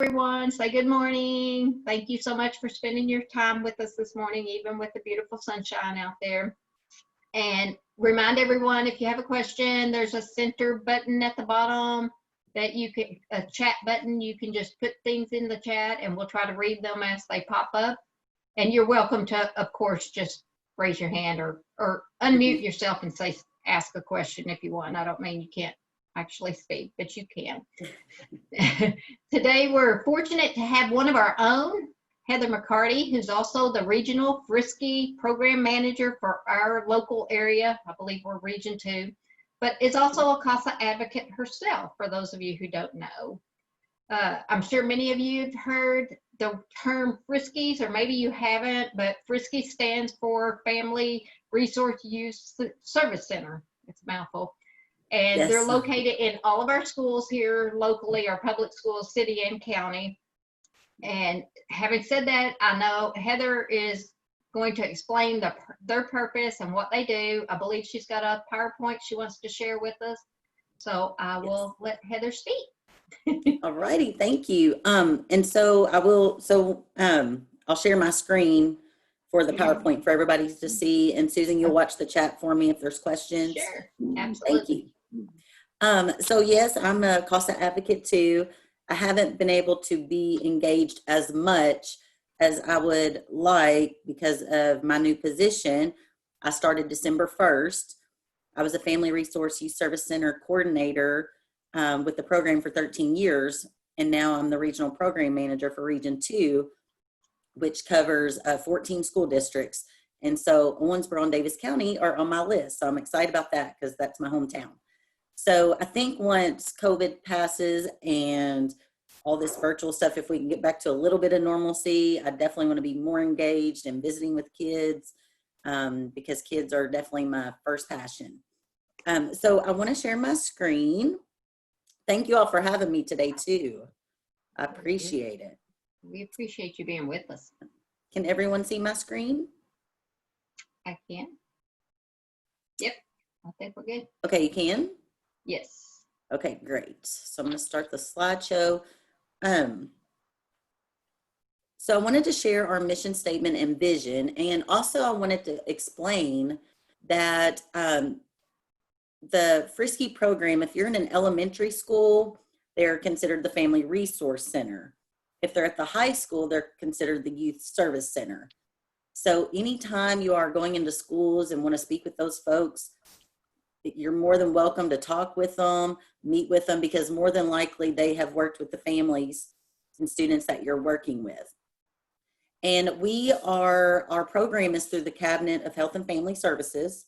everyone. Say good morning. Thank you so much for spending your time with us this morning, even with the beautiful sunshine out there. And remind everyone, if you have a question, there's a center button at the bottom that you can, a chat button. You can just put things in the chat and we'll try to read them as they pop up. And you're welcome to, of course, just raise your hand or unmute yourself and say, ask a question if you want. I don't mean you can't actually speak, but you can. Today, we're fortunate to have one of our own, Heather McCarty, who's also the Regional Frisky Program Manager for our local area. I believe we're Region 2, but is also a CASA advocate herself, for those of you who don't know. I'm sure many of you have heard the term Friskies, or maybe you haven't, but Frisky stands for Family Resource Use Service Center. It's a mouthful. And yes, they're located in all of our schools here locally, our public schools, city and county. And having said that, I know Heather is going to explain their purpose and what they do. I believe she's got a PowerPoint she wants to share with us. So I will let Heather speak. All righty, thank you. And so I'll share my screen for the PowerPoint for everybody to see. And Susan, you'll watch the chat for me if there's questions. Sure, absolutely. Thank you. So yes, I'm a CASA advocate too. I haven't been able to be engaged as much as I would like because of my new position. I started December 1st. I was a Family Resource Youth Service Center coordinator with the program for 13 years. And now I'm the regional program manager for Region 2, which covers 14 school districts. And so Owensboro and Davis County are on my list. So I'm excited about that because that's my hometown. So I think once COVID passes and all this virtual stuff, if we can get back to a little bit of normalcy, I definitely want to be more engaged in visiting with kids because kids are definitely my first passion. So I want to share my screen. Thank you all for having me today too. I appreciate it. We appreciate you being with us. Can everyone see my screen? I can. Yep, I think we're good. Okay, you can? Yes. Okay, great. So I'm going to start the slideshow. So I wanted to share our mission statement and vision, and also I wanted to explain that the Frisky program, if you're in an elementary school, they're considered the Family Resource Center. If they're at the high school, they're considered the Youth Service Center. So anytime you are going into schools and want to speak with those folks, you're more than welcome to talk with them, meet with them, because more than likely they have worked with the families and students that you're working with. And our program is through the Cabinet of Health and Family Services,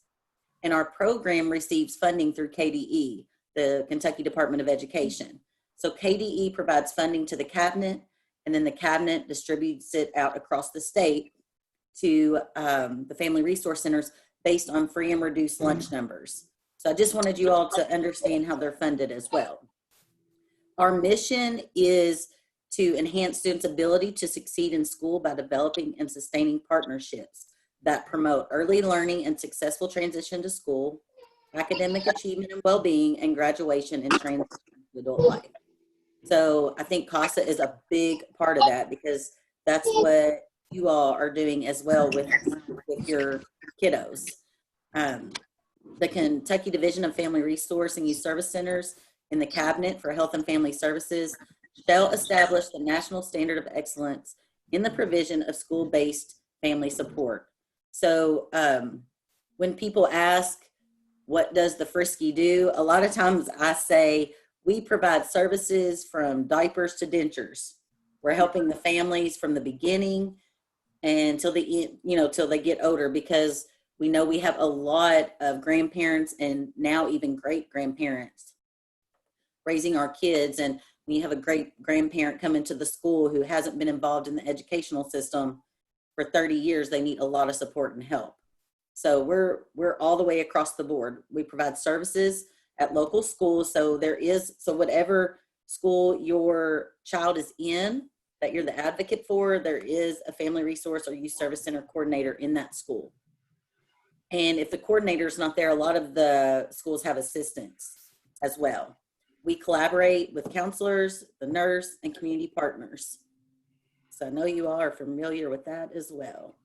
and our program receives funding through KDE, the Kentucky Department of Education. So KDE provides funding to the cabinet, and then the cabinet distributes it out across the state to the Family Resource Centers based on free and reduced lunch numbers. So I just wanted you all to understand how they're funded as well. Our mission is to enhance students' ability to succeed in school by developing and sustaining partnerships that promote early learning and successful transition to school, academic achievement and well-being, and graduation and transition to adult life. So I think CASA is a big part of that because that's what you all are doing as well with your kiddos. The Kentucky Division of Family Resource and Youth Service Centers in the Cabinet for Health and Family Services shall establish the national standard of excellence in the provision of school-based family support. So when people ask, what does the Frisky do? A lot of times I say, we provide services from diapers to dentures. We're helping the families from the beginning until till they get older, because we know we have a lot of grandparents and now even great grandparents raising our kids. And when you have a great grandparent come into the school who hasn't been involved in the educational system for 30 years, they need a lot of support and help. So we're all the way across the board. We provide services at local schools. So whatever school your child is in that you're the advocate for, there is a Family Resource or Youth Service Center coordinator in that school. And if the coordinator is not there, a lot of the schools have assistants as well. We collaborate with counselors, the nurse, and community partners. So I know you all are familiar with that as well.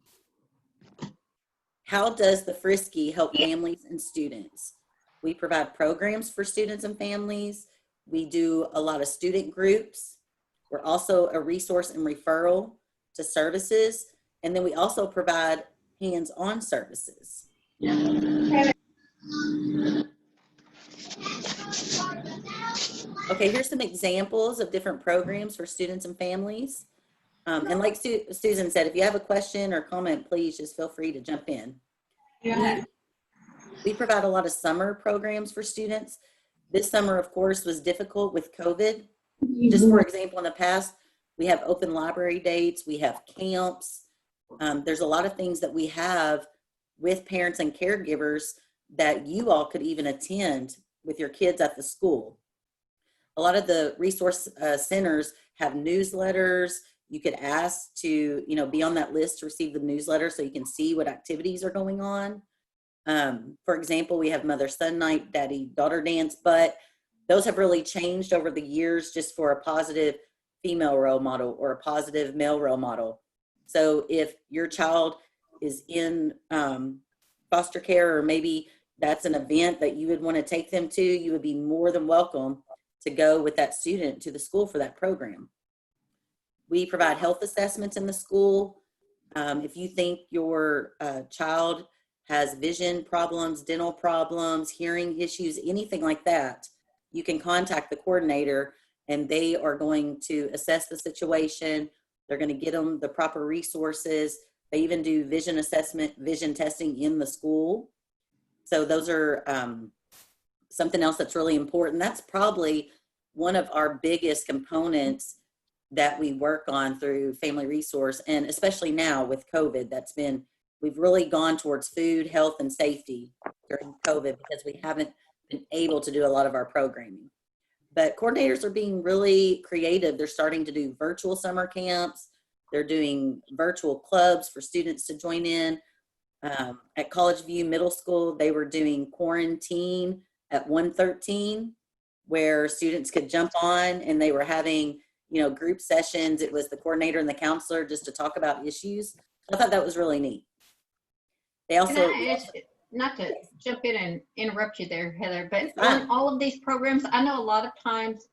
How does the Frisky help families and students? We provide programs for students and families. We do a lot of student groups. We're also a resource and referral to services. And then we also provide hands-on services. Okay, here's some examples of different programs for students and families. And like Susan said, if you have a question or comment, please just feel free to jump in. We provide a lot of summer programs for students. This summer, of course, was difficult with COVID. Just for example, in the past, we have open library dates, we have camps. There's a lot of things that we have with parents and caregivers that you all could even attend with your kids at the school. A lot of the resource centers have newsletters. You could ask to, be on that list to receive the newsletter so you can see what activities are going on. For example, we have Mother-Son Night, Daddy-Daughter Dance, but those have really changed over the years just for a positive female role model or a positive male role model. So if your child is in foster care, or maybe that's an event that you would want to take them to, you would be more than welcome to go with that student to the school for that program. We provide health assessments in the school. If you think your child has vision problems, dental problems, hearing issues, anything like that, you can contact the coordinator and they are going to assess the situation. They're going to get them the proper resources. They even do vision assessment, vision testing in the school. So those are something else that's really important. That's probably one of our biggest components that we work on through Family Resource, and especially now with COVID, we've really gone towards food, health, and safety during COVID because we haven't been able to do a lot of our programming. But coordinators are being really creative. They're starting to do virtual summer camps. They're doing virtual clubs for students to join in. At College View Middle School, they were doing quarantine at 113, where students could jump on and they were having, group sessions. It was the coordinator and the counselor just to talk about issues. I thought that was really neat. They also, not to jump in and interrupt you there, Heather, but on all of these programs, I know a lot of times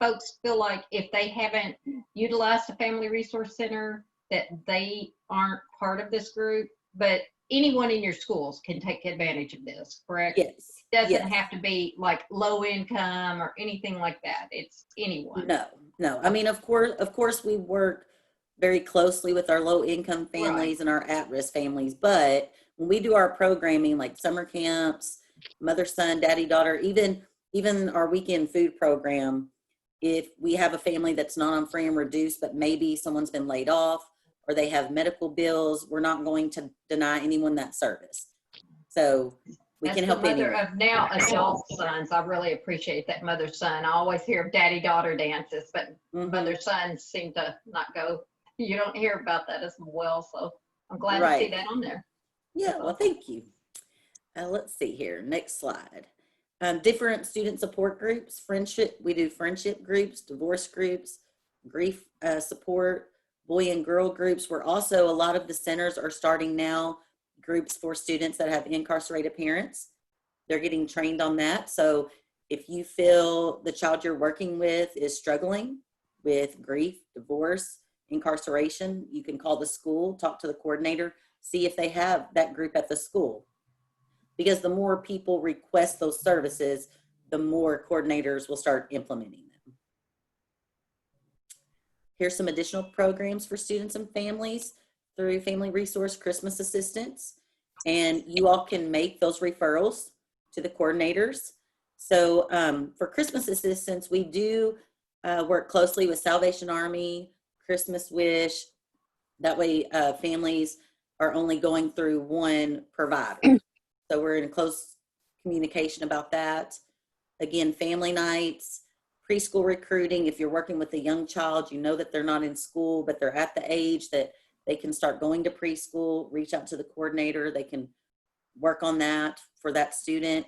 folks feel like if they haven't utilized a Family Resource Center, that they aren't part of this group, but anyone in your schools can take advantage of this, correct? yes. It doesn't yes. have to be like low income or anything like that. It's anyone. No. I mean, of course, we work very closely with our low income families and our at-risk families, but when we do our programming like summer camps, Mother-Son, Daddy-Daughter, even our weekend food program, if we have a family that's not on free and reduced, but maybe someone's been laid off or they have medical bills, we're not going to deny anyone that service. So we can help anyone. Of now adult sons, I really appreciate that Mother-Son. I always hear of Daddy-Daughter dances, but Mother-Sons seem to not go. You don't hear about that as well, so I'm glad to see that on there. Yeah, well, thank you. Let's see here. Next slide. Different student support groups, friendship. We do friendship groups, divorce groups, grief support, boy and girl groups. We're also, a lot of the centers are starting now groups for students that have incarcerated parents. They're getting trained on that. So if you feel the child you're working with is struggling with grief, divorce, incarceration, you can call the school, talk to the coordinator, see if they have that group at the school. Because the more people request those services, the more coordinators will start implementing them. Here's some additional programs for students and families through Family Resource Christmas Assistance. And you all can make those referrals to the coordinators. So for Christmas Assistance, we do work closely with Salvation Army, Christmas Wish. That way families are only going through one provider. So we're in close communication about that. Again, family nights, preschool recruiting. If you're working with a young child, you know that they're not in school, but they're at the age that they can start going to preschool, reach out to the coordinator. They can work on that for that student.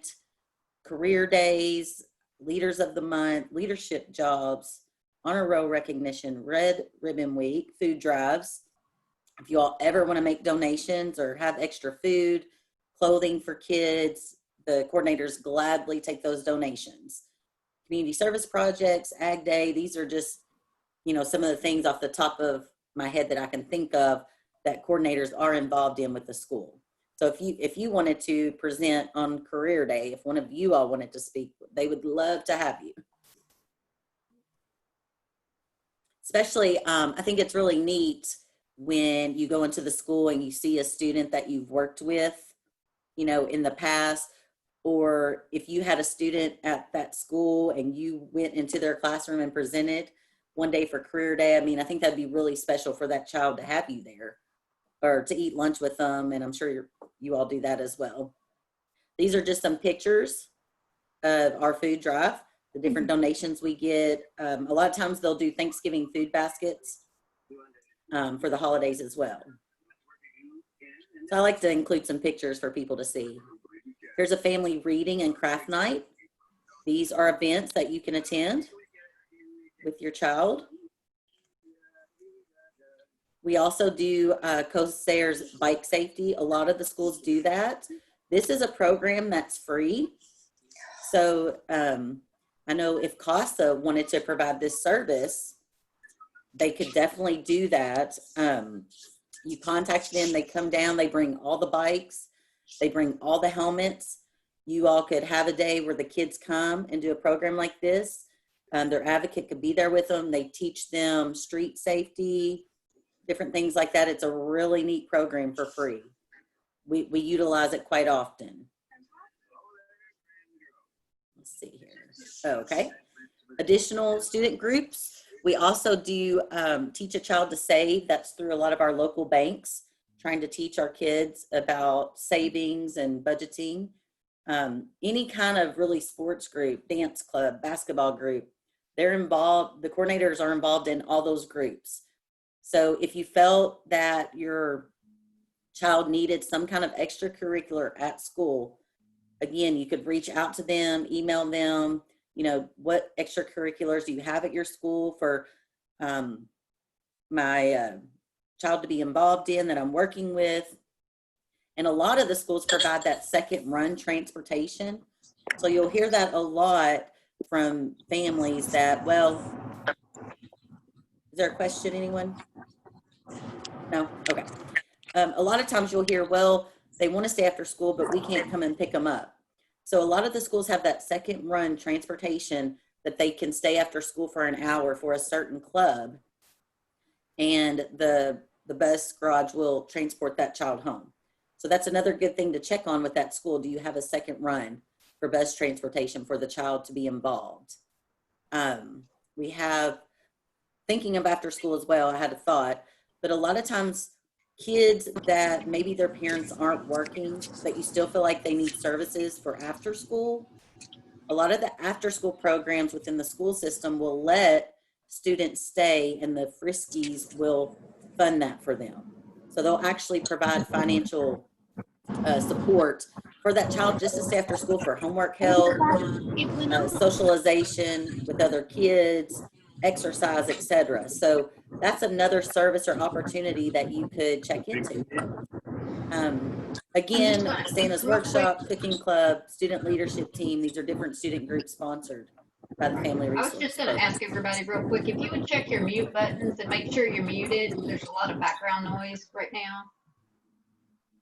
Career days, Leaders of the Month, leadership jobs, honor roll recognition, Red Ribbon Week, food drives. If you all ever want to make donations or have extra food, clothing for kids, the coordinators gladly take those donations. Community service projects, Ag Day, these are just, you know, some of the things off the top of my head that I can think of that coordinators are involved in with the school. So if you wanted to present on career day, if one of you all wanted to speak, they would love to have you. Especially, I think it's really neat when you go into the school and you see a student that you've worked with, you know, in the past, or if you had a student at that school and you went into their classroom and presented one day for career day. I mean, I think that'd be really special for that child to have you there or to eat lunch with them. And I'm sure you all do that as well. These are just some pictures of our food drive, the different donations we get. A lot of times they'll do Thanksgiving food baskets for the holidays as well. So I like to include some pictures for people to see. Here's a family reading and craft night. These are events that you can attend with your child. We also do COSAIR's bike safety. A lot of the schools do that. This is a program that's free. So I know if CASA wanted to provide this service, they could definitely do that. You contact them, they come down, they bring all the bikes, they bring all the helmets. You all could have a day where the kids come and do a program like this. Their advocate could be there with them. They teach them street safety, different things like that. It's a really neat program for free. We utilize it quite often. Let's see here. Okay. Additional student groups. We also do Teach a Child to Save. That's through a lot of our local banks, trying to teach our kids about savings and budgeting. Any kind of really sports group, dance club, basketball group, they're involved, the coordinators are involved in all those groups. So if you felt that your child needed some kind of extracurricular at school, again, you could reach out to them, email them, you know, what extracurriculars do you have at your school for my child to be involved in that I'm working with. And a lot of the schools provide that second run transportation. So you'll hear that a lot from families that, well, is there a question, anyone? No? Okay. A lot of times you'll hear, well, they want to stay after school, but we can't come and pick them up. So a lot of the schools have that second run transportation that they can stay after school for an hour for a certain club. And the bus garage will transport that child home. So that's another good thing to check on with that school. Do you have a second run for bus transportation for the child to be involved? We have, thinking of after school as well, I had a thought, but a lot of times kids that maybe their parents aren't working, but you still feel like they need services for after school, a lot of the after school programs within the school system will let students stay, and the Friskies will fund that for them. So they'll actually provide financial support for that child just to stay after school for homework help, socialization with other kids, exercise, etc. So that's another service or opportunity that you could check into. Again, Santa's Workshop, Cooking Club, Student Leadership Team, these are different student groups sponsored by the Family I Resource. was just going to ask everybody real quick, if you would check your mute buttons and make sure you're muted. There's a lot of background noise right now.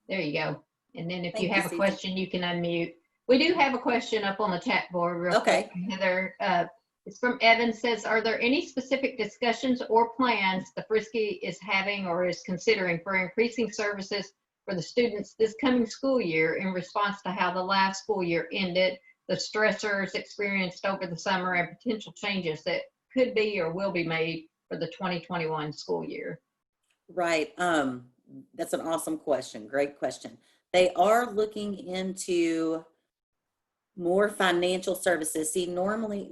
There you go. And then if you have a question, you can unmute. We do have a question up on the chat board real quick, Heather. It's from Evan, says, are there any specific discussions or plans the Frisky is having or is considering for increasing services for the students this coming school year in response to how the last school year ended, the stressors experienced over the summer, and potential changes that could be or will be made for the 2021 school year? Right. That's an awesome question. Great question. They are looking into more financial services. See, normally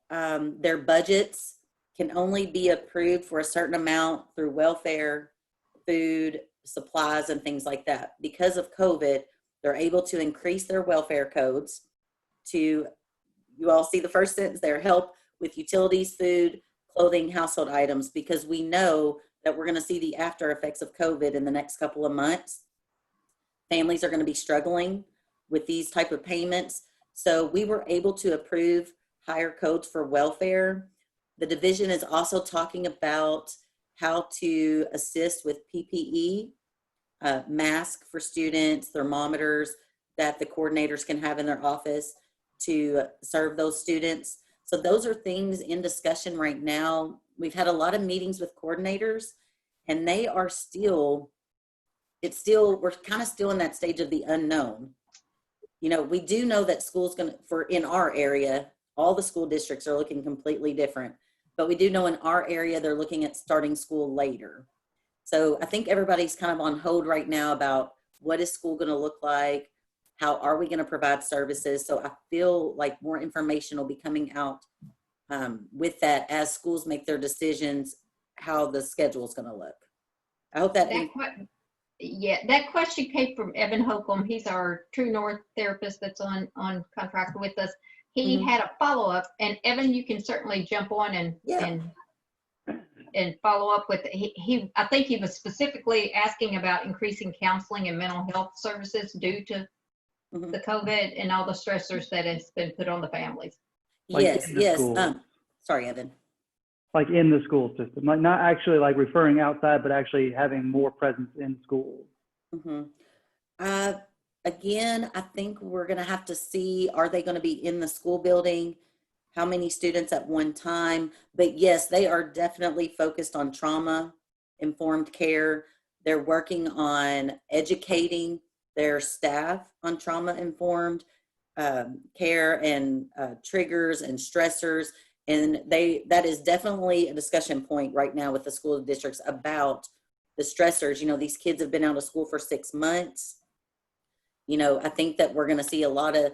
their budgets can only be approved for a certain amount through welfare, food, supplies, and things like that. Because of COVID, they're able to increase their welfare codes to you all see the first sentence there, help with utilities, food, clothing, household items, because we know that we're going to see the after effects of COVID in the next couple of months. Families are going to be struggling with these type of payments. So we were able to approve higher codes for welfare. The division is also talking about how to assist with PPE, mask for students, thermometers that the coordinators can have in their office to serve those students. So those are things in discussion right now. We've had a lot of meetings with coordinators, and they are still, we're kind of still in that stage of the unknown. You know, we do know that school's gonna, in our area, all the school districts are looking completely different, but we do know in our area, they're looking at starting school later. So I think everybody's kind of on hold right now about what is school gonna look like? How are we gonna provide services? So I feel like more information will be coming out with that as schools make their decisions, how the schedule is gonna look. I hope that. That question came from Evan Holcomb. He's our True North therapist that's on contract with us. He had a follow-up, and Evan, you can certainly jump on and follow up with I think he was specifically asking about increasing counseling and mental health services due to the COVID and all the stressors that has been put on the families. Like Yes. Sorry, Evan. Like in the school system, like not actually like referring outside, but actually having more presence in schools. Again, I think we're going to have to see, are they going to be in the school building? How many students at one time? But yes, they are definitely focused on trauma-informed care. They're working on educating their staff on trauma-informed care and triggers and stressors. And that is definitely a discussion point right now with the school districts about the stressors. You know, these kids have been out of school for 6 months. You know, I think that we're going to see a lot of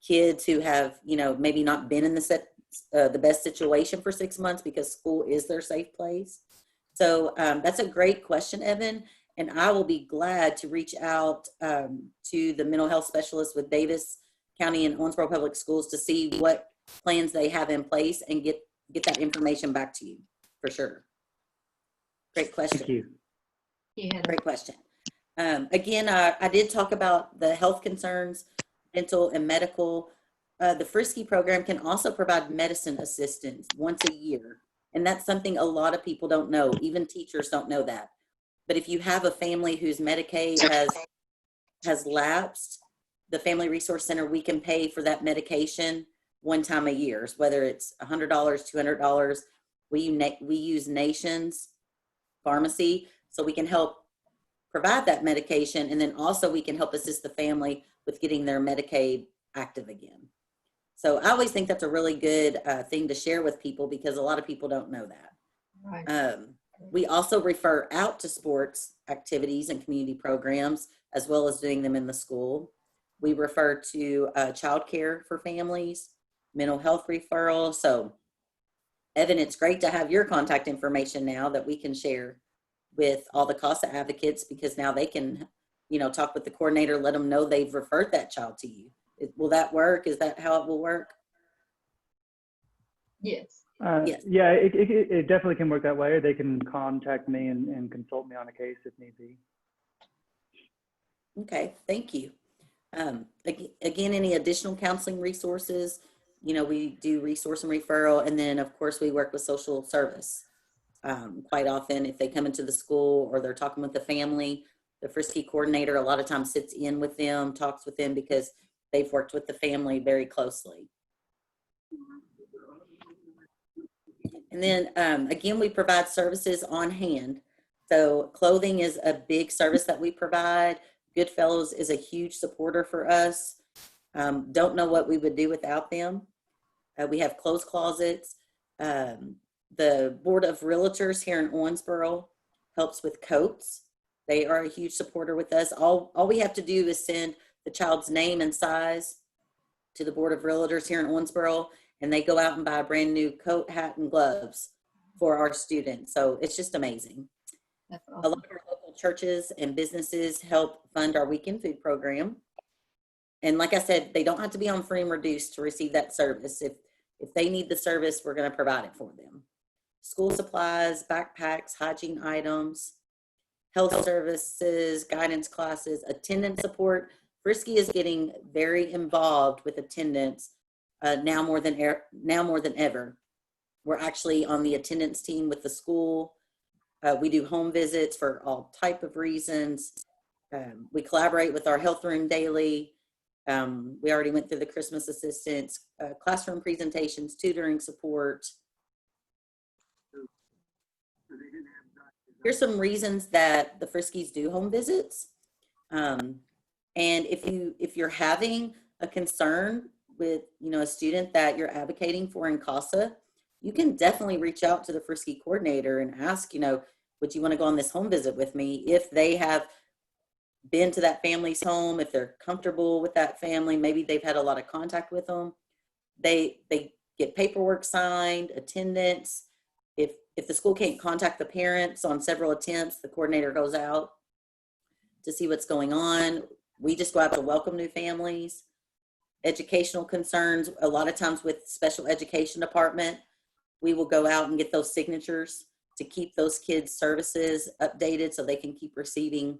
kids who have, you know, maybe not been in the best situation for 6 months because school is their safe place. So that's a great question, Evan. And I will be glad to reach out to the mental health specialist with Davis County and Owensboro Public Schools to see what plans they have in place and get that information back to you for sure. Great question. Thank you. Yeah. Great question. Again, I did talk about the health concerns, dental and medical. The Frisky program can also provide medicine assistance once a year. And that's something a lot of people don't know. Even teachers don't know that. But if you have a family whose Medicaid has lapsed, the Family Resource Center, we can pay for that medication one time a year, whether it's $100, $200. We use Nation's Pharmacy, so we can help provide that medication, and then also we can help assist the family with getting their Medicaid active again. So I always think that's a really good thing to share with people because a lot of people don't know that. Right. We also refer out to sports activities and community programs, as well as doing them in the school. We refer to childcare for families, mental health referral. So Evan, it's great to have your contact information now that we can share with all the CASA advocates, because now they can, you know, talk with the coordinator, let them know they've referred that child to you. Will that work? Is that how it will work? Yes. Yes. Yeah, it definitely can work that way. Or they can contact me and consult me on a case if need be. Okay, thank you. Again, any additional counseling resources? You know, we do resource and referral, and then of course we work with social service. Quite often, if they come into the school or they're talking with the family, the Frisky coordinator a lot of times sits in with them, talks with them because they've worked with the family very closely. And then again, we provide services on hand. So clothing is a big service that we provide. Goodfellows is a huge supporter for us. Don't know what we would do without them. We have clothes closets. The Board of Realtors here in Owensboro helps with coats. They are a huge supporter with us. All we have to do is send the child's name and size to the Board of Realtors here in Owensboro, and they go out and buy a brand new coat, hat, and gloves for our students. So it's just amazing. That's awesome. A lot of our local churches and businesses help fund our weekend food program. And like I said, they don't have to be on free and reduced to receive that service. If they need the service, we're going to provide it for them. School supplies, backpacks, hygiene items, health services, guidance classes, attendance support. Frisky is getting very involved with attendance now more than ever. We're actually on the attendance team with the school. We do home visits for all type of reasons. We collaborate with our health room daily. We already went through the Christmas assistance, classroom presentations, tutoring support. Here's some reasons that the Friskies do home visits. And if you're having a concern with, a student that you're advocating for in CASA, you can definitely reach out to the Frisky coordinator and ask, would you want to go on this home visit with me? If they have been to that family's home, if they're comfortable with that family, maybe they've had a lot of contact with them, they get paperwork signed, attendance. If the school can't contact the parents on several attempts, the coordinator goes out to see what's going on. We just go out to welcome new families. Educational concerns, a lot of times with special education department, we will go out and get those signatures to keep those kids' services updated so they can keep receiving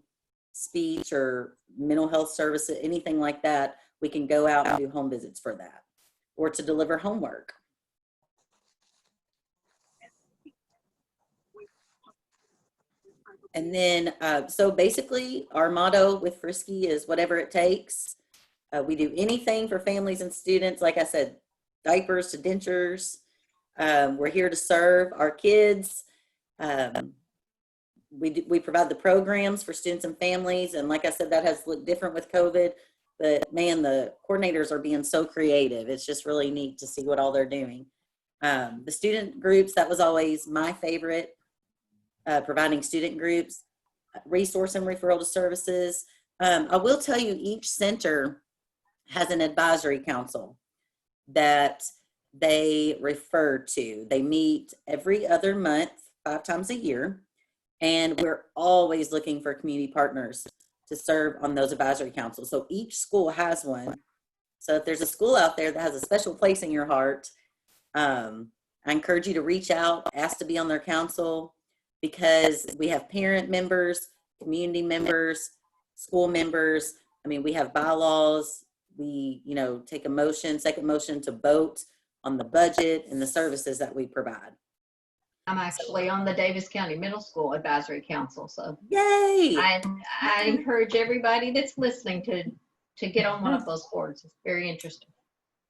speech or mental health services, anything like that. We can go out and do home visits for that, or to deliver homework. And then, so basically our motto with Frisky is whatever it takes. We do anything for families and students. Like I said, diapers to dentures. We're here to serve our kids. We provide the programs for students and families. And like I said, that has looked different with COVID, but man, the coordinators are being so creative. It's just really neat to see what all they're doing. The student groups, that was always my favorite. Providing student groups, resource and referral to services. I will tell you, each center has an advisory council that they refer to. They meet every other month, 5 times a year, and we're always looking for community partners to serve on those advisory councils. So each school has one. So if there's a school out there that has a special place in your heart, I encourage you to reach out, ask to be on their council, because we have parent members, community members, school members. I mean, we have bylaws. We, take a second motion to vote on the budget and the services that we provide. I'm actually on the Davis County Middle School Advisory Council, so yay! I encourage everybody that's listening to get on one of those boards. It's very interesting.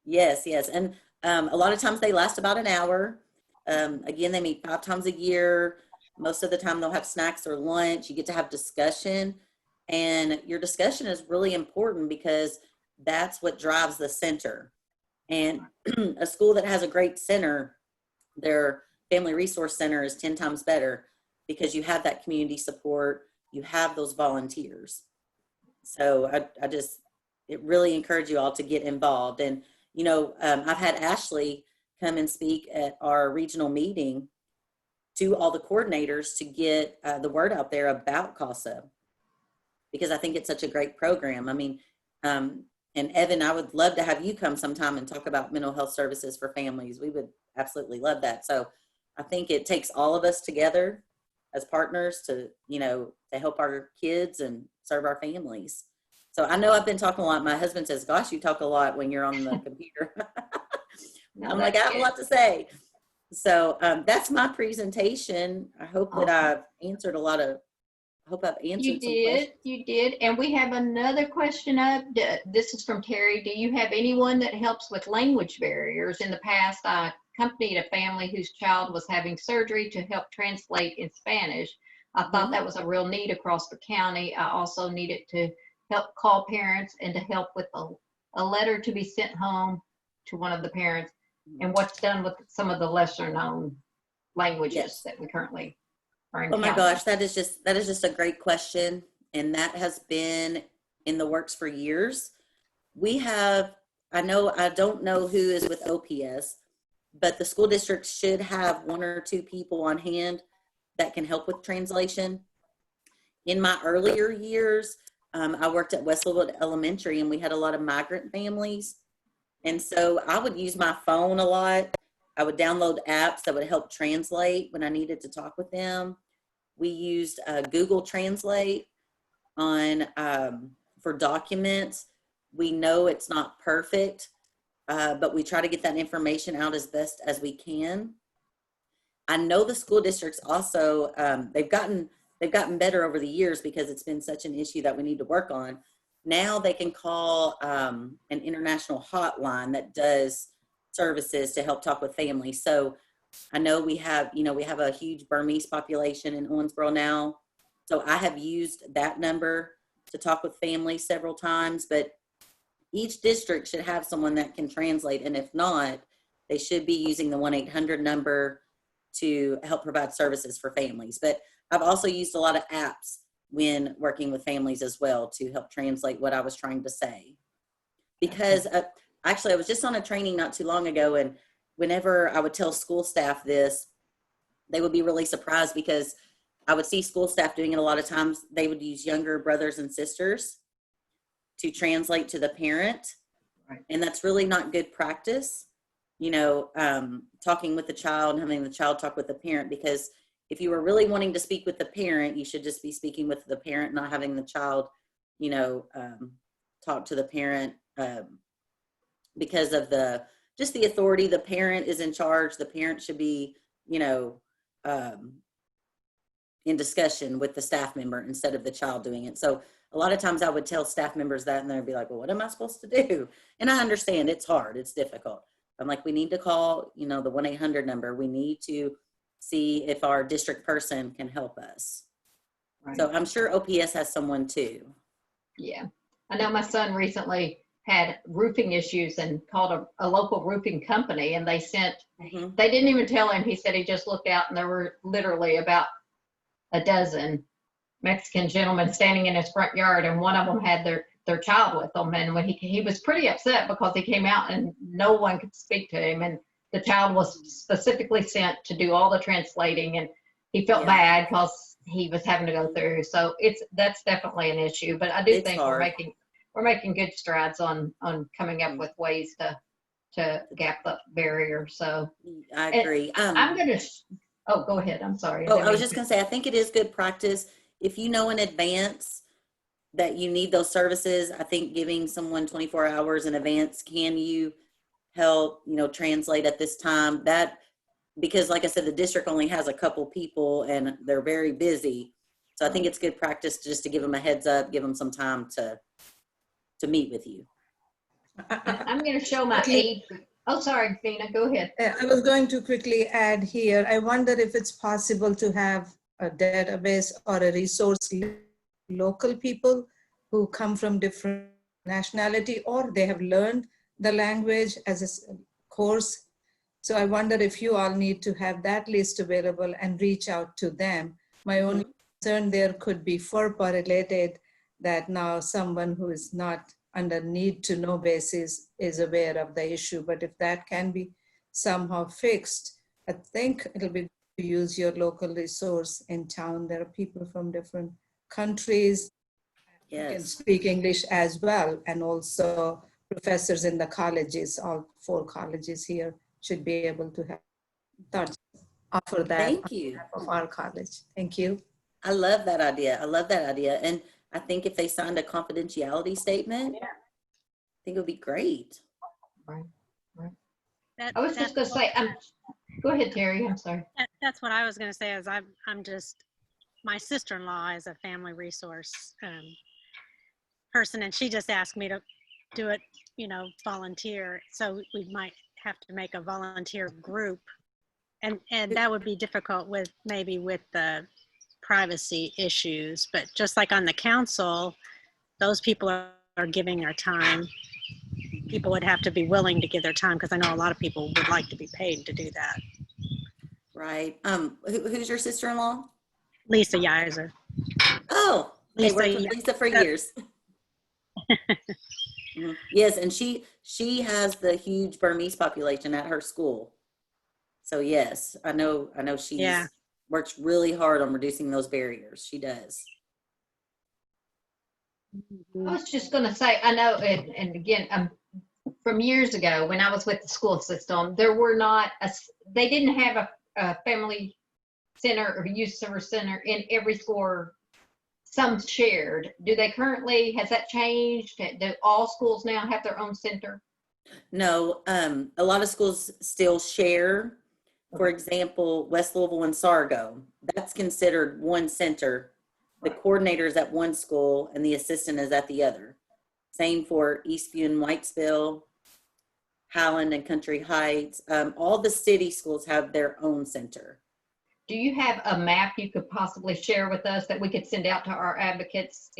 Yes, and a lot of times they last about an hour. Again, they meet 5 times a year. Most of the time they'll have snacks or lunch. You get to have discussion, and your discussion is really important because that's what drives the center. And a school that has a great center, their family resource center is 10 times better because you have that community support, you have those volunteers. So it really encourage you all to get involved. And, I've had Ashley come and speak at our regional meeting to all the coordinators to get the word out there about CASA, because I think it's such a great program. I mean, and Evan, I would love to have you come sometime and talk about mental health services for families. We would absolutely love that. So I think it takes all of us together as partners to, to help our kids and serve our families. So I know I've been talking a lot. My husband says, gosh, you talk a lot when you're on the computer. No, I'm like, I have a lot to say. So that's my presentation. I hope that I've answered some questions. You did. And we have another question up. This is from Terry. Do you have anyone that helps with language barriers? In the past, I accompanied a family whose child was having surgery to help translate in Spanish. I thought that was a real need across the county. I also needed to help call parents and to help with a letter to be sent home to one of the parents, and what's done with some of the lesser known languages that we currently are encountering. Oh my gosh, that is just a great question. And that has been in the works for years. I don't know who is with OPS, but the school district should have 1 or 2 people on hand that can help with translation. In my earlier years, I worked at Westwood Elementary, and we had a lot of migrant families. And so I would use my phone a lot. I would download apps that would help translate when I needed to talk with them. We used Google Translate on for documents. We know it's not perfect, but we try to get that information out as best as we can. I know the school districts also, they've gotten better over the years because it's been such an issue that we need to work on. Now they can call an international hotline that does services to help talk with families. So I know we have a huge Burmese population in Owensboro now. So I have used that number to talk with families several times, but each district should have someone that can translate. And if not, they should be using the 1-800 number to help provide services for families. But I've also used a lot of apps when working with families as well to help translate what I was trying to say. Because actually, I was just on a training not too long ago, and whenever I would tell school staff this, they would be really surprised because I would see school staff doing it a lot of times. They would use younger brothers and sisters to translate to the parent. Right. And that's really not good practice, talking with the child and having the child talk with the parent, because if you were really wanting to speak with the parent, you should just be speaking with the parent, not having the child, talk to the parent, because of the authority. The parent is in charge. The parent should be, in discussion with the staff member instead of the child doing it. So a lot of times I would tell staff members that, and they'd be like, well, what am I supposed to do? And I understand it's hard. It's difficult. I'm like, we need to call, the 1-800 number. We need to see if our district person can help us. Right. So I'm sure OPS has someone too. Yeah. I know my son recently had roofing issues and called a local roofing company, and they they didn't even tell him. He said he just looked out and there were literally about a dozen Mexican gentlemen standing in his front yard, and one of them had their child with them. And when he was pretty upset because he came out and no one could speak to him, and the child was specifically sent to do all the translating, and he felt bad because he was having to go through. So that's definitely an issue. But I do think we're making good strides on coming up with ways to gap the barrier. So I agree. I'm gonna. Oh, go ahead. I'm sorry. Oh, I was just gonna say, I think it is good practice if you know in advance that you need those services. I think giving someone 24 hours in advance, can you help, translate at this time? That, because like I said, the district only has a couple people and they're very busy. So I think it's good practice just to give them a heads up, give them some time to meet with you. I'm going to show my aid. Oh, sorry, Fina, go ahead. I was going to quickly add here, I wonder if it's possible to have a database or a resource, local people who come from different nationality, or they have learned the language as a course. So I wonder if you all need to have that list available and reach out to them. My only concern there could be FERPA related, that now someone who is not under need to know basis is aware of the issue. But if that can be somehow fixed, I think it'll be good to use your local resource in town. There are people from different countries who can speak English as well, and also professors in the colleges. All 4 colleges here should be able to offer that. Thank you. Of our college. Thank you. I love that idea. And I think if they signed a confidentiality statement, I think it would be great. Right. I was just going to say, go ahead, Terry. I'm sorry. That's what I was going to say. Is my sister-in-law is a family resource person, and she just asked me to do it, volunteer. So we might have to make a volunteer group, and that would be difficult with the privacy issues. But just like on the council, those people are giving their time. People would have to be willing to give their time, because I know a lot of people would like to be paid to do that. Right. Who's your sister-in-law? Lisa Yiser. Oh, they worked with Lisa for years. Yes, and she has the huge Burmese population at her school. So yes, I know she works really hard on reducing those barriers. She does. I was just gonna say, I know, and again, from years ago when I was with the school system, there were not they didn't have a family center or youth service center in every school. Or some shared. Do they currently? Has that changed? Do all schools now have their own center? No, a lot of schools still share. For example, West Louisville and Sargo, that's considered one center. The coordinator is at one school and the assistant is at the other. Same for Eastview and Whitesville, Highland and Country Heights. All the city schools have their own center. Do you have a map you could possibly share with us that we could send out to our advocates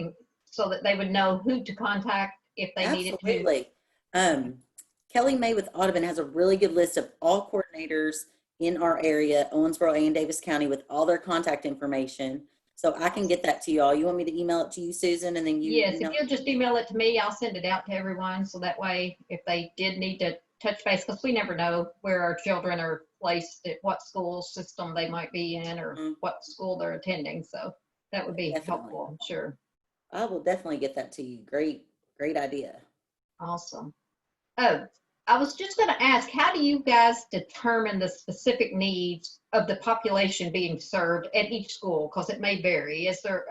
so that they would know who to contact if they needed to? Absolutely. Kelly May with Audubon has a really good list of all coordinators in our area, Owensboro and Davis County, with all their contact information. So I can get that to you all. You want me to email it to you, Susan, and then you? Yes, if you'll just email it to me, I'll send it out to everyone. So that way, if they did need to touch base, because we never know where our children are placed, at what school system they might be in, or what school they're attending. So that would be helpful, I'm sure. I will definitely get that to you. Great idea. Awesome. Oh, I was just going to ask, how do you guys determine the specific needs of the population being served at each school? Because it may vary. Is there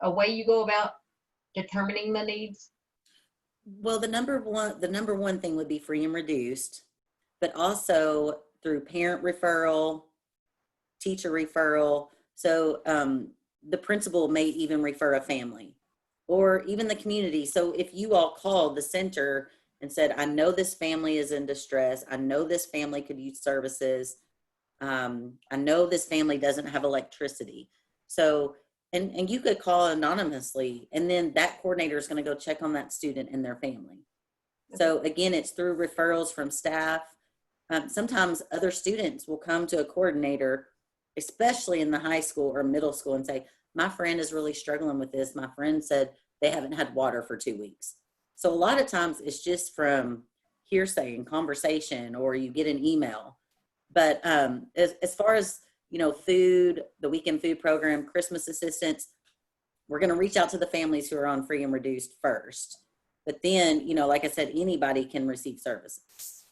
a way you go about determining the needs? Well, the number one thing would be free and reduced, but also through parent referral, teacher referral. So the principal may even refer a family, or even the community. So if you all called the center and said, I know this family is in distress, I know this family could use services, I know this family doesn't have electricity. So, and you could call anonymously, and then that coordinator is going to go check on that student and their family. So again, it's through referrals from staff. Sometimes other students will come to a coordinator, especially in the high school or middle school, and say, my friend is really struggling with this. My friend said they haven't had water for 2 weeks. So a lot of times it's just from hearsay and conversation, or you get an email. But as far as, food, the weekend food program, Christmas assistance, we're going to reach out to the families who are on free and reduced first. But then, like I said, anybody can receive services.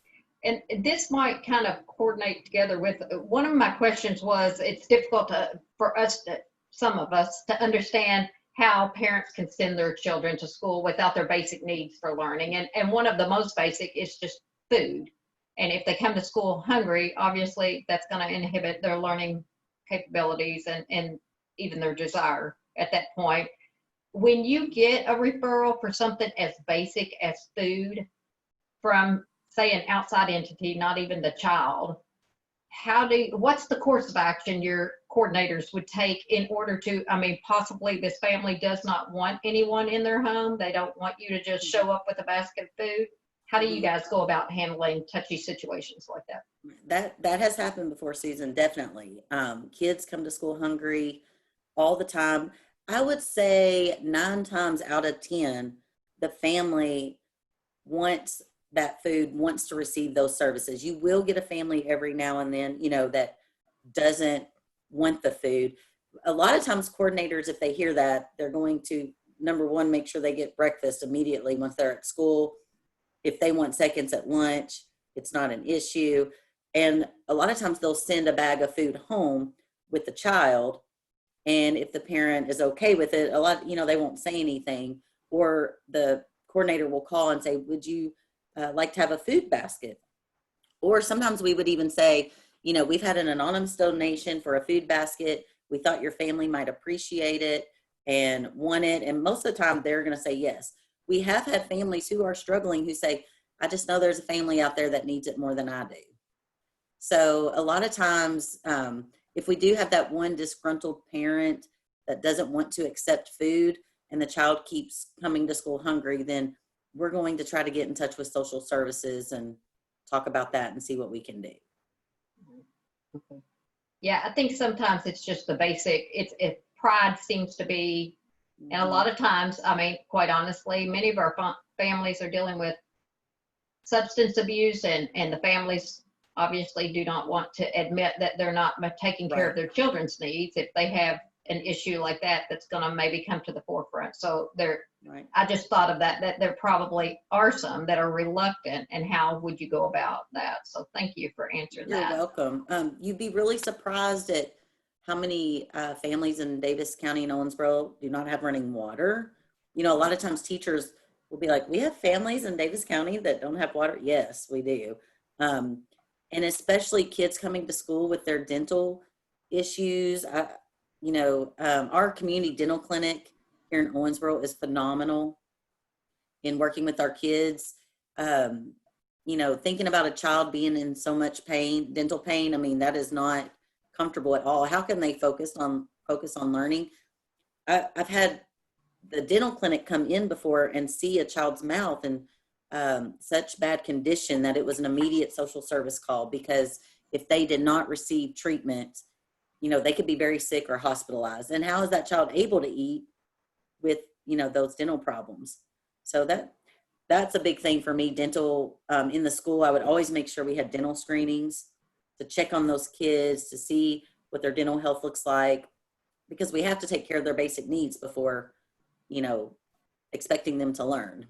And this might kind of coordinate together with, one of my questions was, it's difficult for some of us to understand how parents can send their children to school without their basic needs for learning. And one of the most basic is just food. And if they come to school hungry, obviously that's going to inhibit their learning capabilities and even their desire at that point. When you get a referral for something as basic as food from, say, an outside entity, not even the child, what's the course of action your coordinators would take in order to, possibly this family does not want anyone in their home. They don't want you to just show up with a basket of food. How do you guys go about handling touchy situations like that? That has happened before, Susan, definitely. Kids come to school hungry all the time. I would say 9 times out of 10, the family wants that food, wants to receive those services. You will get a family every now and then, that doesn't want the food. A lot of times coordinators, if they hear that, they're going to, number one, make sure they get breakfast immediately once they're at school. If they want seconds at lunch, it's not an issue. And a lot of times they'll send a bag of food home with the child. And if the parent is okay with it, they won't say anything, or the coordinator will call and say, would you like to have a food basket? Or sometimes we would even say, we've had an anonymous donation for a food basket. We thought your family might appreciate it and want it. And most of the time they're going to say yes. We have had families who are struggling who say, I just know there's a family out there that needs it more than I do. So a lot of times, if we do have that one disgruntled parent that doesn't want to accept food and the child keeps coming to school hungry, then we're going to try to get in touch with social services and talk about that and see what we can do. Okay. Yeah, I think sometimes it's just the basic, pride seems to be, and a lot of times, quite honestly, many of our families are dealing with substance abuse, and the families obviously do not want to admit that they're not taking care of their children's needs if they have an issue like that that's going to maybe come to the forefront. So Right. I just thought of that there probably are some that are reluctant, and how would you go about that? So thank you for answering You're that. welcome. You'd be really surprised at how many families in Davis County and Owensboro do not have running water. You know, a lot of times teachers will be like, we have families in Davis County that don't have water. Yes, we do. And especially kids coming to school with their dental issues. Our community dental clinic here in Owensboro is phenomenal in working with our kids. Thinking about a child being in so much pain, dental pain, I mean, that is not comfortable at all. How can they focus on learning? I've had the dental clinic come in before and see a child's mouth in such bad condition that it was an immediate social service call, because if they did not receive treatment, they could be very sick or hospitalized. And how is that child able to eat with, those dental problems? So that's a big thing for me. Dental in the school, I would always make sure we had dental screenings to check on those kids, to see what their dental health looks like, because we have to take care of their basic needs before, expecting them to learn.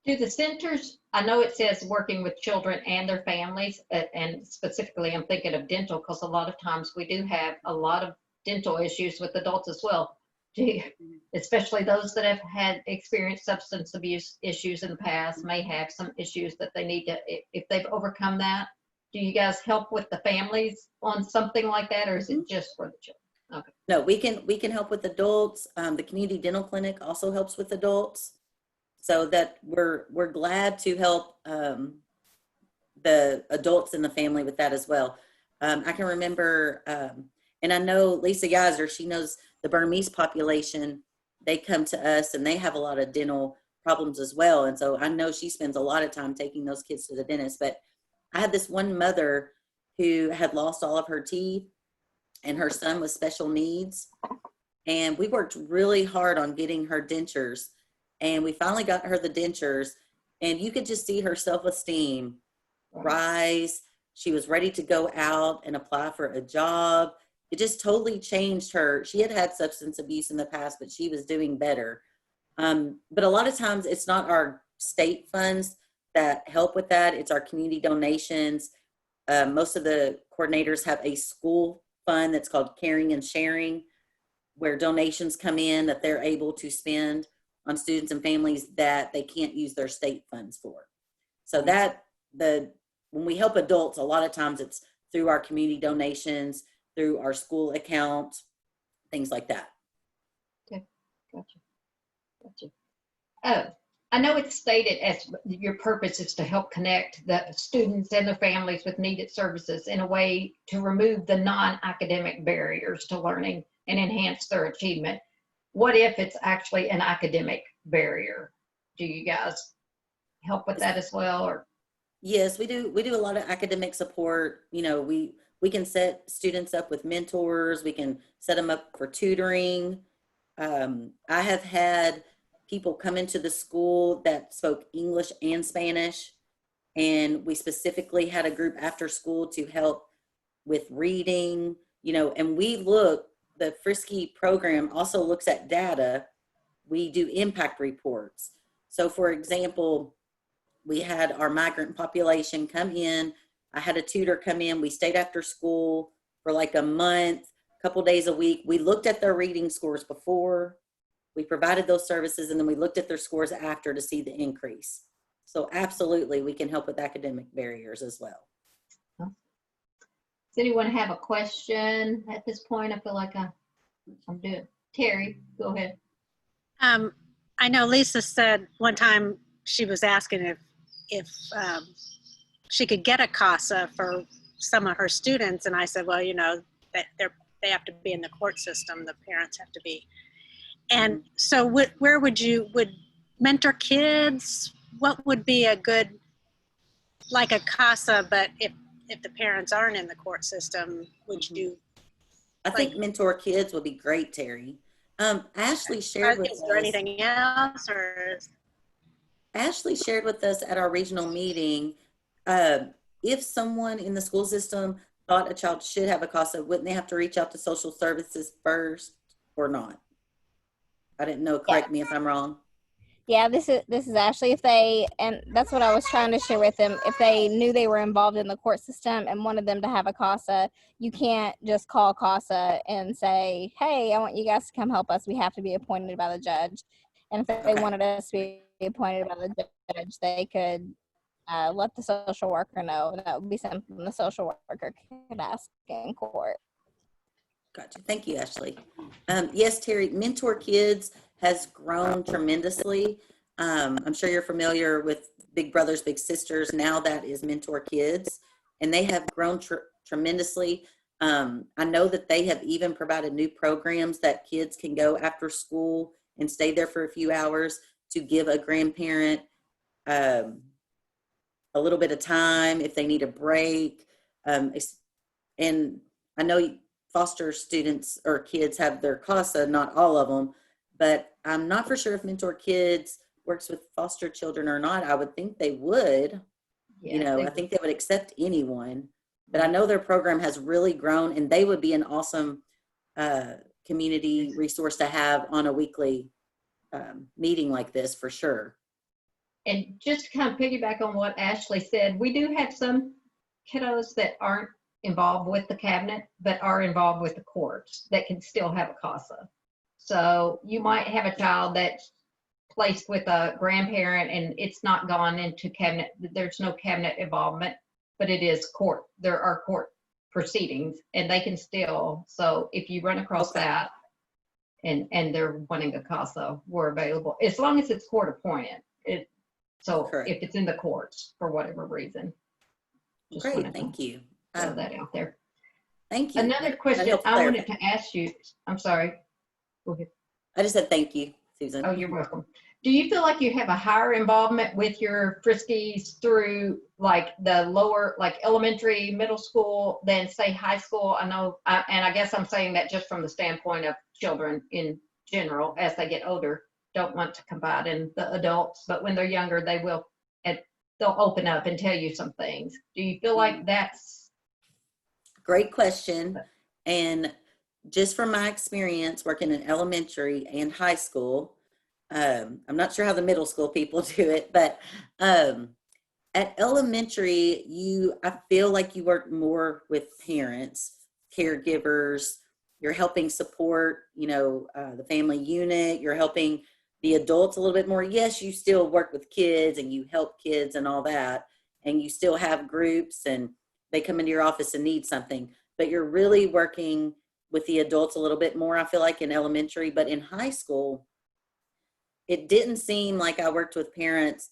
Do the centers, I know it says working with children and their families, and specifically I'm thinking of dental, because a lot of times we do have a lot of dental issues with adults as well. Especially those that have had experienced substance abuse issues in the past may have some issues that they need to, if they've overcome that. Do you guys help with the families on something like that, or is it just for the children? Okay. No, we can help with adults. The community dental clinic also helps with adults, so that we're glad to help the adults in the family with that as well. I can remember, and I know Lisa Geyser, she knows the Burmese population. They come to us and they have a lot of dental problems as well. And so I know she spends a lot of time taking those kids to the dentist. But I had this one mother who had lost all of her teeth, and her son was special needs. And we worked really hard on getting her dentures. And we finally got her the dentures. And you could just see her self-esteem rise. She was ready to go out and apply for a job. It just totally changed her. She had had substance abuse in the past, but she was doing better. But a lot of times it's not our state funds that help with that. It's our community donations. Most of the coordinators have a school fund that's called Caring and Sharing, where donations come in that they're able to spend on students and families that they can't use their state funds for. So when we help adults, a lot of times it's through our community donations, through our school account, things like that. Okay, gotcha. Oh, I know it's stated as your purpose is to help connect the students and their families with needed services in a way to remove the non-academic barriers to learning and enhance their achievement. What if it's actually an academic barrier? Do you guys help with that as well? Or Yes, we do. We do a lot of academic support. We can set students up with mentors. We can set them up for tutoring. I have had people come into the school that spoke English and Spanish, and we specifically had a group after school to help with reading, and the Frisky program also looks at data. We do impact reports. So for example, we had our migrant population come in. I had a tutor come in. We stayed after school for like a month, a couple days a week. We looked at their reading scores before. We provided those services, and then we looked at their scores after to see the increase. So absolutely, we can help with academic barriers as well. does anyone have a question at this point? I feel like I'm doing. Terry, go ahead. I know Lisa said one time she was asking if she could get a CASA for some of her students, and I said, well, that they have to be in the court system. The parents have to be. And so where would mentor kids? What would be a good, like a CASA, but if the parents aren't in the court system, would you? I think mentor kids would be great, Terry. Ashley shared with us. Is there anything else, or? Ashley shared with us at our regional meeting, if someone in the school system thought a child should have a CASA, wouldn't they have to reach out to social services first? or not? I didn't know, correct me if I'm wrong. Yeah, this is Ashley. If they, and that's what I was trying to share with them, if they knew they were involved in the court system and wanted them to have a CASA, you can't just call CASA and say, hey, I want you guys to come help us. We have to be appointed by the judge. And if they Okay. wanted us to be appointed by the judge, they could let the social worker know. And that would be something the social worker could ask in court. Gotcha. Thank you, Ashley. Yes, Terry, Mentor Kids has grown tremendously. I'm sure you're familiar with Big Brothers Big Sisters. Now that is Mentor Kids, and they have grown tremendously. I know that they have even provided new programs that kids can go after school and stay there for a few hours to give a grandparent a little bit of time if they need a break. And I know foster students or kids have their CASA, not all of them, but I'm not for sure if Mentor Kids works with foster children or not. I would think they would. Yeah, I think they would accept anyone, but I know their program has really grown, and they would be an awesome community resource to have on a weekly meeting like this for sure. And just to kind of piggyback on what Ashley said, we do have some kiddos that aren't involved with the cabinet, but are involved with the courts that can still have a CASA. So you might have a child that's placed with a grandparent and it's not gone into cabinet, there's no cabinet involvement, but it is court. There are court proceedings and they can still, so if you run across that and they're wanting a CASA, we're available, as long as it's court appointed. So Correct. if it's in the courts for whatever reason. Great, thank you. Throw that out there. Thank you. Another question I wanted to ask you, I'm sorry. Go ahead. I just said thank you, Susan. Oh, you're welcome. Do you feel like you have a higher involvement with your Friskies through like the lower, like elementary, middle school than say high school? I know, and I guess I'm saying that just from the standpoint of children in general, as they get older, don't want to confide in the adults, but when they're younger, they will, and they'll open up and tell you some things. Do you feel like that's? Great question. And just from my experience working in elementary and high school, I'm not sure how the middle school people do it, but at elementary, I feel like you work more with parents, caregivers, you're helping support, the family unit, you're helping the adults a little bit more. Yes, you still work with kids and you help kids and all that, and you still have groups and they come into your office and need something, but you're really working with the adults a little bit more, I feel like, in elementary. But in high school, it didn't seem like I worked with parents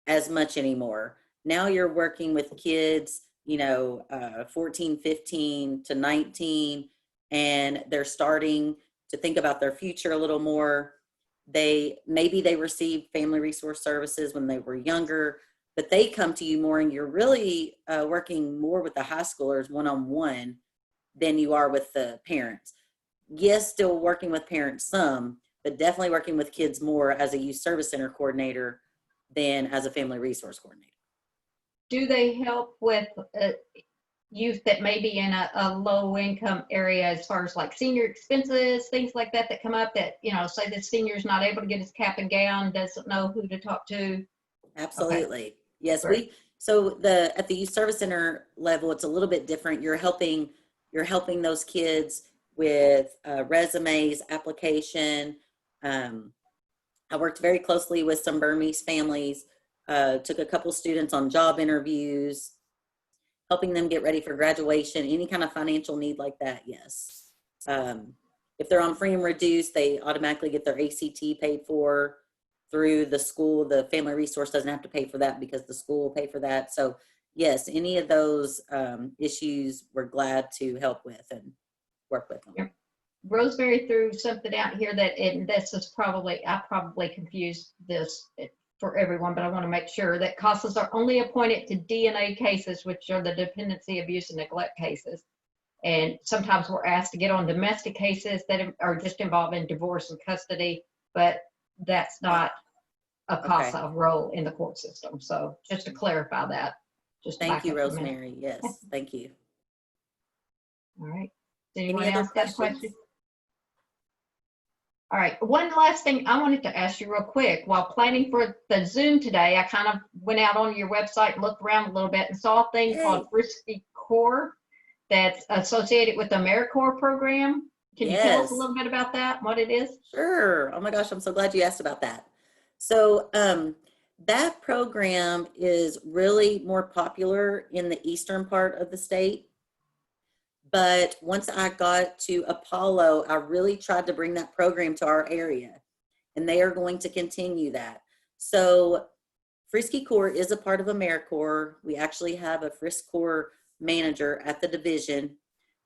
as much anymore. Now you're working with kids, 14, 15 to 19, and they're starting to think about their future a little more. Maybe they received family resource services when they were younger, but they come to you more, and you're really working more with the high schoolers one-on-one than you are with the parents. Yes, still working with parents some, but definitely working with kids more as a youth service center coordinator than as a family resource coordinator. Do they help with youth that may be in a low income area as far as like senior expenses, things like that come up that, say the senior's not able to get his cap and gown, doesn't know who to talk to? Absolutely. Okay. Yes. Great. At the youth service center level, it's a little bit different. You're helping those kids with resumes, application. I worked very closely with some Burmese families, took a couple students on job interviews, helping them get ready for graduation, any kind of financial need like that, yes. If they're on free and reduced, they automatically get their ACT paid for through the school. The family resource doesn't have to pay for that because the school will pay for that. So yes, any of those issues we're glad to help with and work with them. Yep. Rosemary threw something out here and this is I probably confused this for everyone, but I want to make sure that CASAs are only appointed to DNA cases, which are the dependency, abuse, and neglect cases. And sometimes we're asked to get on domestic cases that are just involving divorce and custody, but that's not a CASA role in the court system. So just to clarify that. Thank you, Rosemary. Yes, thank you. All right. Anyone Any other else got a question? All right, one last thing I wanted to ask you real quick. While planning for the Zoom today, I kind of went out on your website and looked around a little bit and saw a thing Hey. called Frisky Core that's associated with the AmeriCorps program. Can you tell us a Yes. little bit about that, what it is? Sure. Oh my gosh, I'm so glad you asked about that. So that program is really more popular in the eastern part of the state. But once I got to Apollo, I really tried to bring that program to our area, and they are going to continue that. So Frisky Corps is a part of AmeriCorps. We actually have a Frisk Corps manager at the division.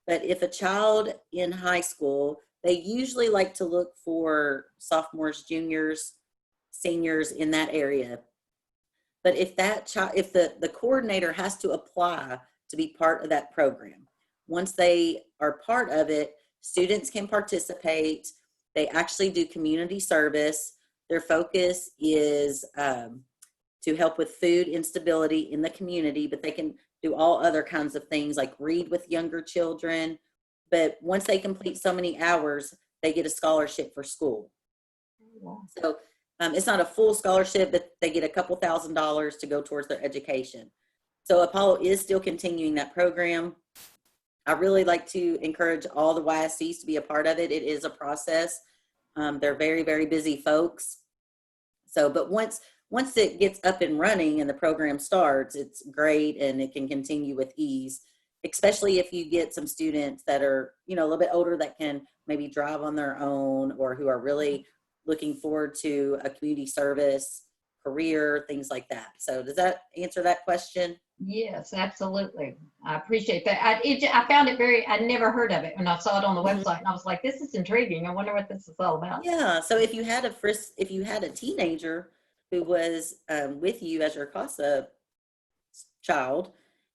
But if a child in high school, they usually like to look for sophomores, juniors, seniors in that area. But if that child, if the coordinator has to apply to be part of that program, once they are part of it, students can participate. They actually do community service. Their focus is to help with food instability in the community, but they can do all other kinds of things like read with younger children. But once they complete so many hours, they get a scholarship for school. So it's not a full scholarship, but they get a couple $1,000s to go towards their education. So Apollo is still continuing that program. I really like to encourage all the YSCs to be a part of it. It is a process. They're very, very busy folks. So, but once it gets up and running and the program starts, it's great and it can continue with ease, especially if you get some students that are, you know, a little bit older that can maybe drive on their own or who are really looking forward to a community service career, things like that. So does that answer that question? Yes, absolutely. I appreciate that. I found it I'd never heard of it when I saw it on the website, and I was like, this is intriguing. I wonder what this is all about. Yeah. So if you had a teenager who was with you as your CASA child,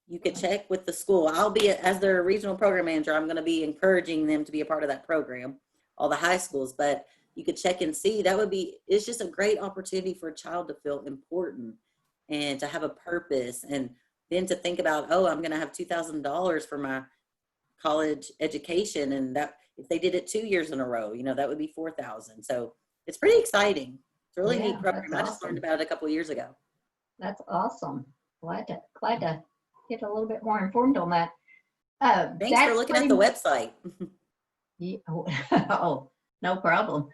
you could check with the school. I'll be, as their regional program manager, I'm going to be encouraging them to be a part of that program, all the high schools, but you could check and see. It's just a great opportunity for a child to feel important and to have a purpose, and then to think about, oh, I'm going to have $2,000 for my college education. And that, if they did it 2 years in a row, you know, that would be $4,000. So it's pretty exciting. It's a really neat program. I just learned about it a couple of years ago. That's awesome. Glad to get a little bit more informed on that. Thanks for looking at the website. Oh, no problem.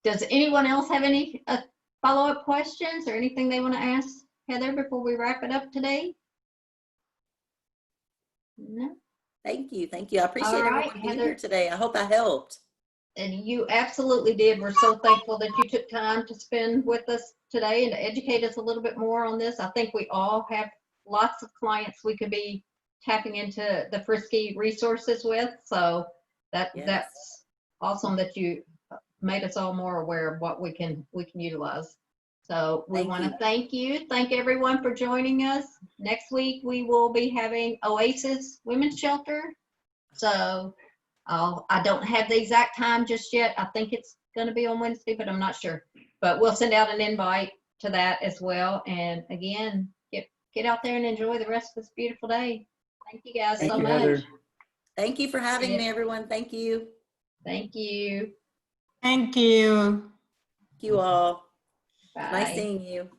Does anyone else have any follow-up questions or anything they want to ask Heather before we wrap it up today? No. Thank you. I appreciate right, everyone being Heather. here today. I hope I helped. And you absolutely did. We're so thankful that you took time to spend with us today and to educate us a little bit more on this. I think we all have lots of clients we could be tapping into the Frisky resources with. So that's awesome that you made us all more aware of what we can utilize. So we want to thank everyone for joining us. Next week we will be having Oasis Women's Shelter. So I don't have the exact time just yet. I think it's going to be on Wednesday, but I'm not sure. But we'll send out an invite to that as well. And again, get out there and enjoy the rest of this beautiful day. Thank you guys so much. Heather. Thank you for having me, everyone. Thank you. Thank you. Thank you. Thank you all. Bye. Nice seeing you.